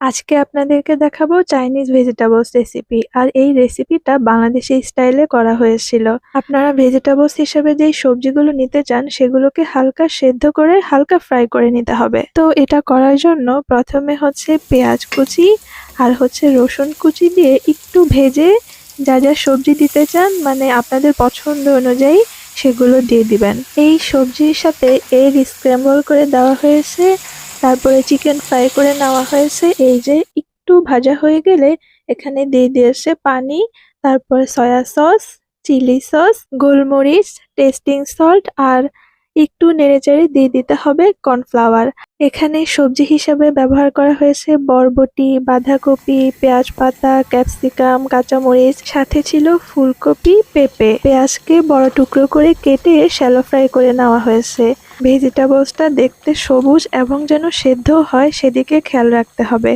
আজকে আপনাদেরকে দেখাবো চাইনিজ ভেজিটেবলস রেসিপি। আর এই রেসিপিটা বাংলাদেশি স্টাইলে করা হয়েছিল। আপনারা ভেজিটেবলস হিসেবে যেই সবজিগুলো নিতে চান সেগুলোকে হালকা সেদ্ধ করে হালকা ফ্রাই করে নিতে হবে। তো এটা করার জন্য প্রথমে হচ্ছে পেঁয়াজ কুচি আর হচ্ছে রসুন কুচি দিয়ে একটু ভেজে যা যা সবজি দিতে চান মানে আপনাদের পছন্দ অনুযায়ী সেগুলো দিয়ে দিবেন। এই সবজির সাথে এগ স্ক্র্যাম্বল করে দেওয়া হয়েছে, তারপরে চিকেন ফ্রাই করে নেওয়া হয়েছে। এই যে একটু ভাজা হয়ে গেলে এখানে দিয়ে দিয়েছে পানি, তারপরে সয়া সস, চিলি সস, গোলমরিচ, টেস্টিং সল্ট আর একটু নেড়েচেড়ে দিয়ে দিতে হবে কর্নফ্লাওয়ার। এখানে সবজি হিসেবে ব্যবহার করা হয়েছে বরবটি, বাঁধাকপি, পেঁয়াজ পাতা, ক্যাপসিকাম, কাঁচামরিচ, সাথে ছিল ফুলকপি, পেঁপে। পেঁয়াজকে বড় টুকরো করে কেটে শ্যালো ফ্রাই করে নেওয়া হয়েছে। ভেজিটেবলসটা দেখতে সবুজ এবং যেন সেদ্ধ হয় সেদিকে খেয়াল রাখতে হবে।